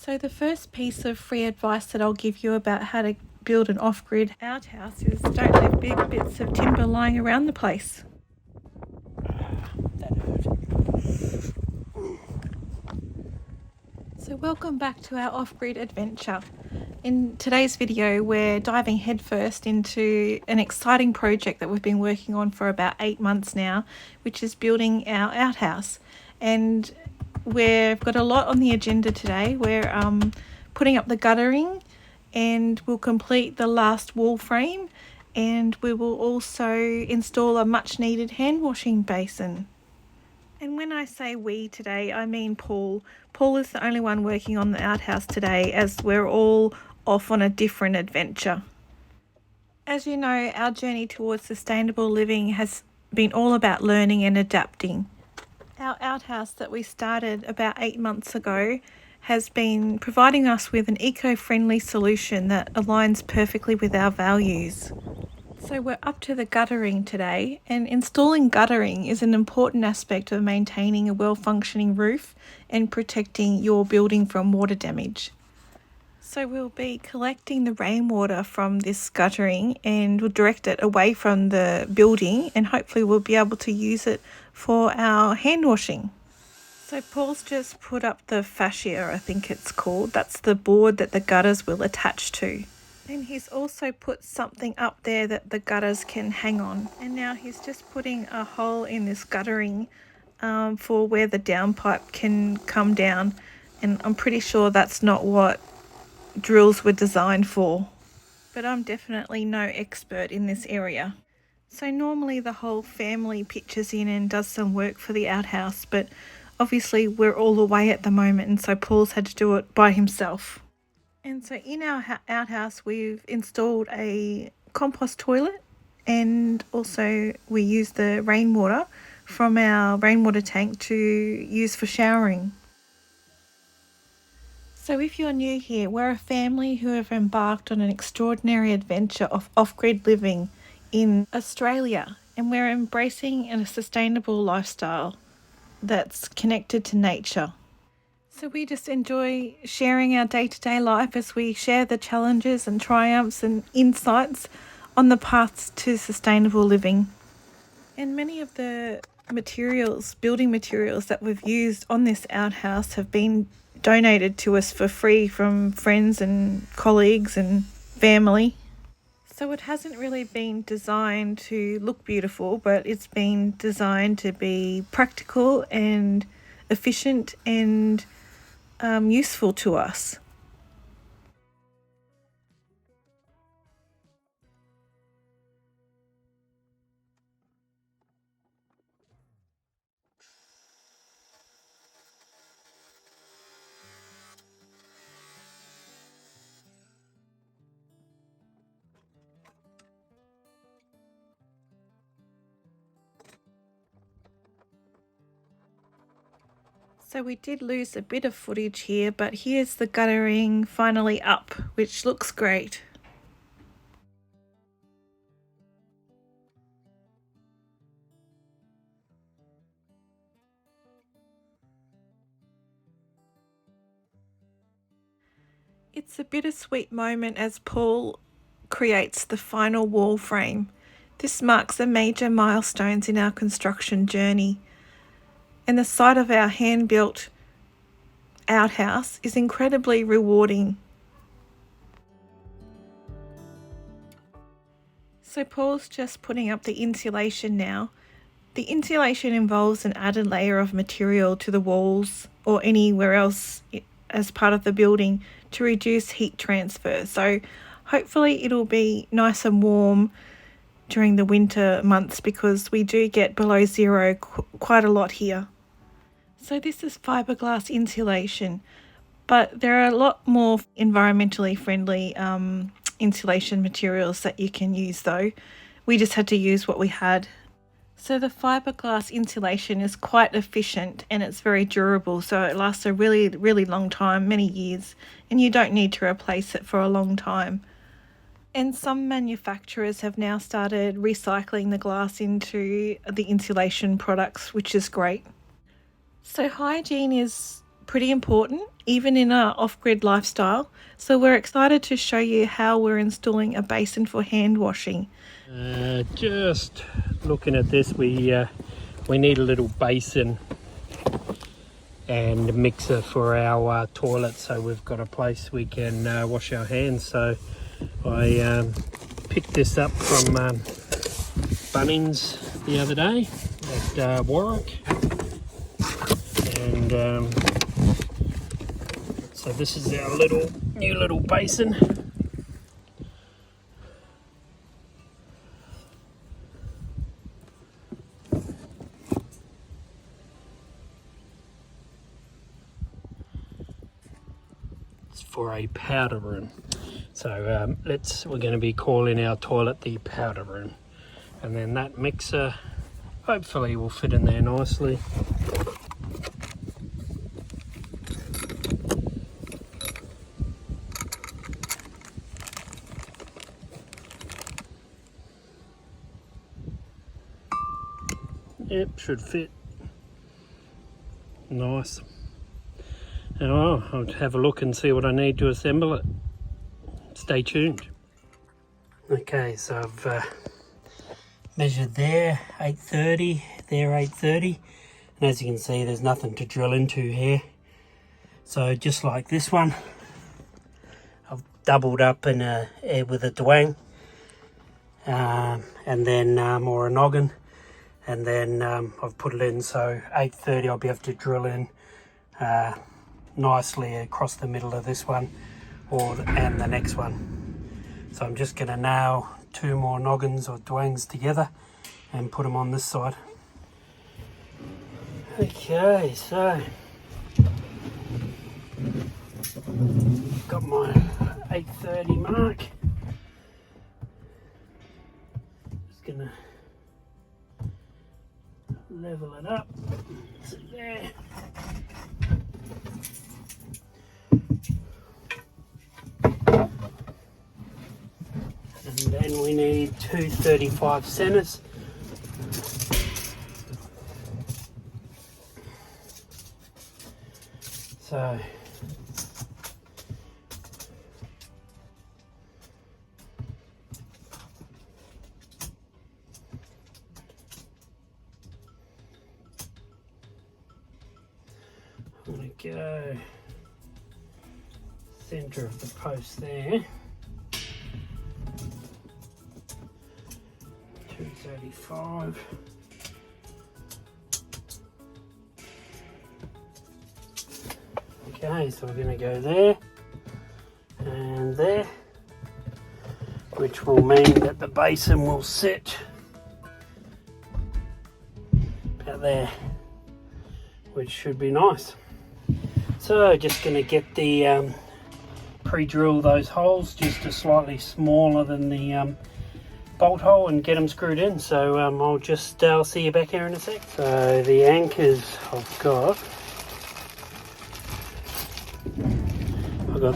So the first piece of free advice that I'll give you about how to build an off-grid outhouse is don't leave big bits of timber lying around the place. That hurt. So welcome back to our off-grid adventure. In today's video we're diving headfirst into an exciting project that we've been working on for about 8 months now, which is building our outhouse. And we've got a lot on the agenda today. We're putting up the guttering, and we'll complete the last wall frame, and we will also install a much needed hand washing basin. And when I say we today, I mean Paul. Paul is the only one working on the outhouse today, as we're all off on a different adventure. As you know, our journey towards sustainable living has been all about learning and adapting. Our outhouse that we started about 8 months ago has been providing us with an eco-friendly solution that aligns perfectly with our values. So we're up to the guttering today, and installing guttering is an important aspect of maintaining a well-functioning roof and protecting your building from water damage. So we'll be collecting the rainwater from this guttering and we'll direct it away from the building, and hopefully we'll be able to use it for our hand washing. So Paul's just put up the fascia, I think it's called. That's the board that the gutters will attach to. And he's also put something up there that the gutters can hang on. And now he's just putting a hole in this guttering for where the downpipe can come down. And I'm pretty sure that's not what drills were designed for. But I'm definitely no expert in this area. So normally the whole family pitches in and does some work for the outhouse, but obviously we're all away at the moment, and so Paul's had to do it by himself. And so in our outhouse we've installed a compost toilet, and also we use the rainwater from our rainwater tank to use for showering. So if you're new here, we're a family who have embarked on an extraordinary adventure of off-grid living in Australia, and we're embracing a sustainable lifestyle that's connected to nature. So we just enjoy sharing our day-to-day life as we share the challenges and triumphs and insights on the paths to sustainable living. And many of the building materials that we've used on this outhouse have been donated to us for free from friends and colleagues and family. So it hasn't really been designed to look beautiful, but it's been designed to be practical and efficient and useful to us. So we did lose a bit of footage here, but here's the guttering finally up, which looks great. It's a bittersweet moment as Paul creates the final wall frame. This marks a major milestone in our construction journey, and the sight of our hand-built outhouse is incredibly rewarding. So Paul's just putting up the insulation now. The insulation involves an added layer of material to the walls or anywhere else as part of the building to reduce heat transfer. So hopefully it'll be nice and warm during the winter months, because we do get below zero quite a lot here. So this is fiberglass insulation, but there are a lot more environmentally friendly insulation materials that you can use though. We just had to use what we had. So the fiberglass insulation is quite efficient and it's very durable, so it lasts a really, really long time, many years, and you don't need to replace it for a long time. And some manufacturers have now started recycling the glass into the insulation products, which is great. So hygiene is pretty important, even in our off-grid lifestyle. So we're excited to show you how we're installing a basin for hand washing. Just looking at this, we need a little basin and a mixer for our toilet, so we've got a place we can wash our hands. So I picked this up from Bunnings the other day at Warwick, and so this is our new little basin. For a powder room, so we're going to be calling our toilet the powder room, and then that mixer hopefully will fit in there nicely. Yep, should fit nice. Now I'll have a look and see what I need to assemble it. Stay tuned. Okay, so I've measured there 830, there 830, and as you can see there's nothing to drill into here. So just like this one, I've doubled up with a dwang, and then or a noggin, and then I've put it in, so 830 I'll be able to drill in nicely across the middle of this one and the next one. So I'm just going to nail 2 more noggins or dwangs together and put them on this side. Okay, so got my 830 mark. Just going to level it up. So there. And then we need 2 35 centers. So I'm going to go center of the post there. 235. Okay, so we're going to go there and there, which will mean that the basin will sit about there, which should be nice. So just going to get the pre-drill those holes just a slightly smaller than the bolt hole and get them screwed in. So I'll see you back here in a sec. So the anchors I've got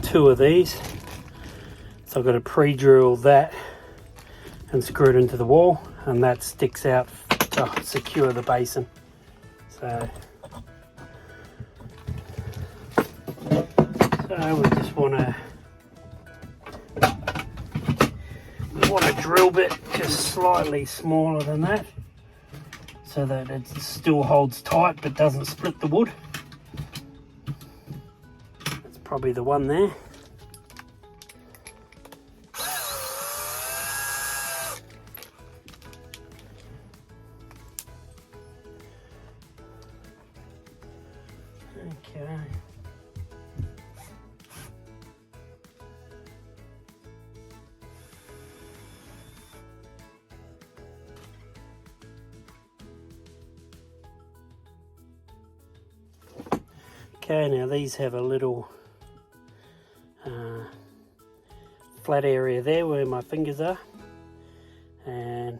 2 of these, so I've got to pre-drill that and screw it into the wall, and that sticks out to secure the basin. So we just want a drill bit just slightly smaller than that, so that it still holds tight but doesn't split the wood. That's probably the one there. Okay. Okay, now these have a little flat area there where my fingers are, and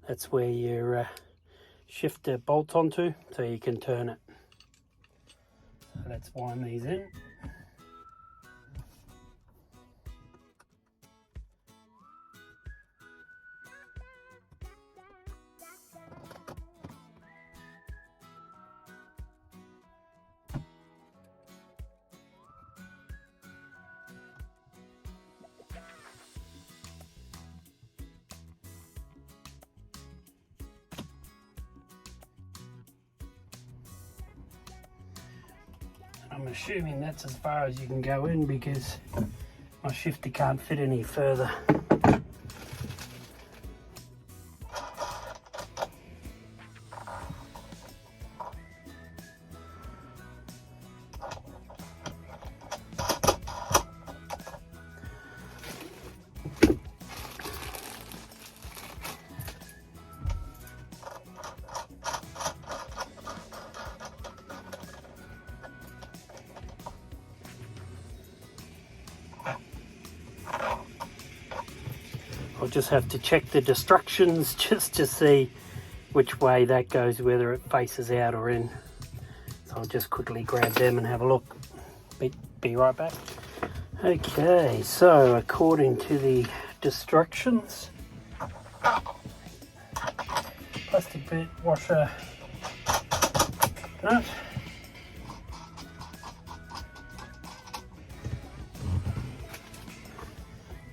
that's where your shifter bolts onto, so you can turn it. So let's wind these in. I'm assuming that's as far as you can go in because my shifter can't fit any further. I'll just have to check the instructions just to see which way that goes, whether it faces out or in. So I'll just quickly grab them and have a look. Be right back. Okay, so according to the instructions, plastic bit, washer, nut.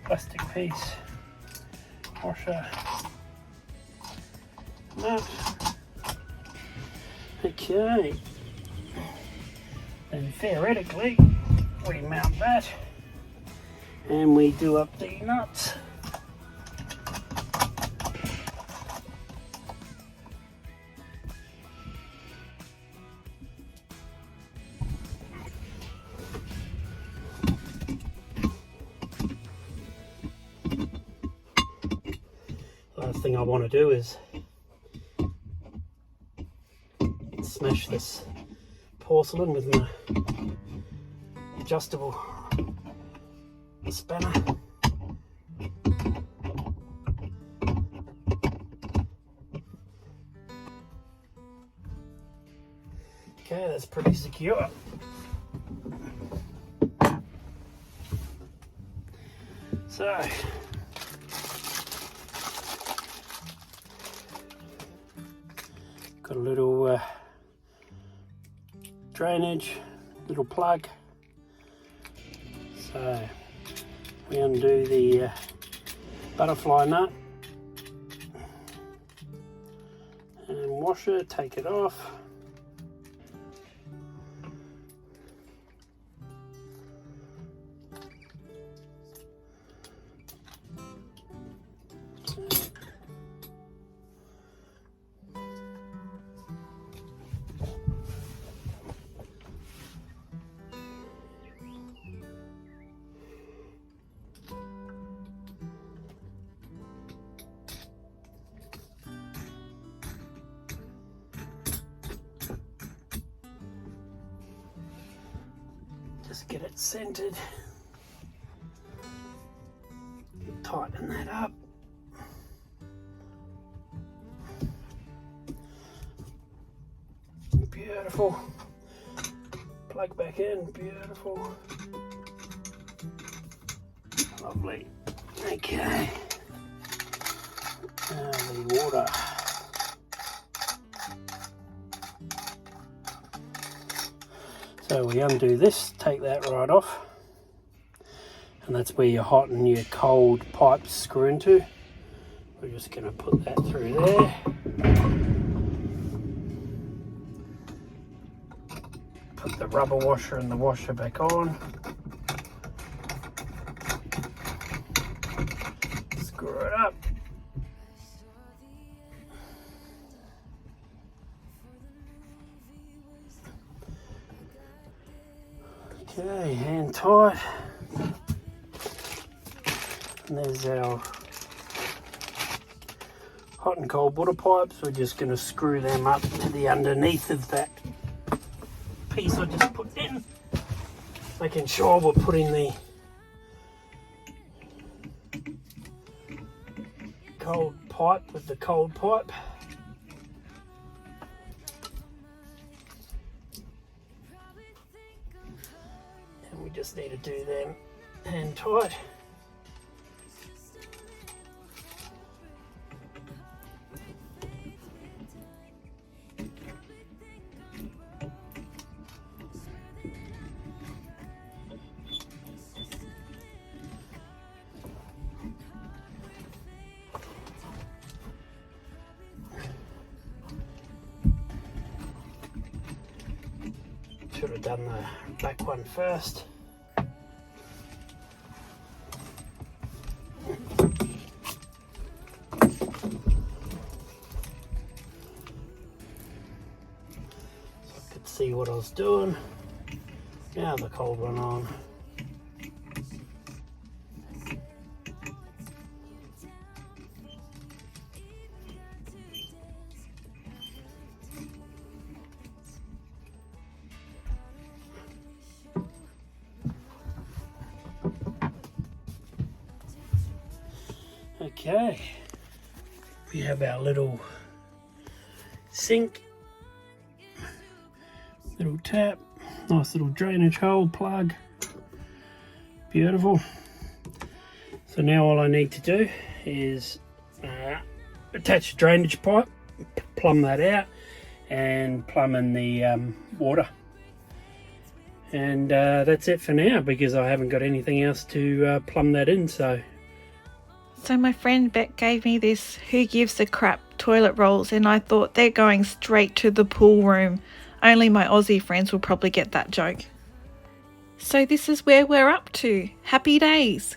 Plastic piece, washer, nut. Okay, then theoretically we mount that and we do up the nuts. Last thing I want to do is smash this porcelain with my adjustable spanner. Okay, that's pretty secure. So got a little drainage, little plug. So we undo the butterfly nut and washer, take it off. Just get it centered, tighten that up. Beautiful. Plug back in, beautiful. Lovely. Okay. Now the water. So we undo this, take that right off, and that's where your hot and your cold pipes screw into. We're just going to put that through there. Put the rubber washer and the washer back on. Screw it up. Okay, hand tight. And there's our hot and cold water pipes. We're just going to screw them up to the underneath of that piece I just put in, making sure we're putting the cold pipe with the cold pipe. And we just need to do them hand tight. Should have done the back one first. See what I was doing. Now the cold one on. Okay, we have our little sink. Little tap, nice little drainage hole plug, beautiful. So now all I need to do is attach a drainage pipe, plumb that out, and plumb in the water. And that's it for now, because I haven't got anything else to plumb that in. So my friend Beck gave me this Who Gives a Crap toilet rolls, and I thought they're going straight to the pool room. Only my Aussie friends will probably get that joke. So this is where we're up to. Happy days.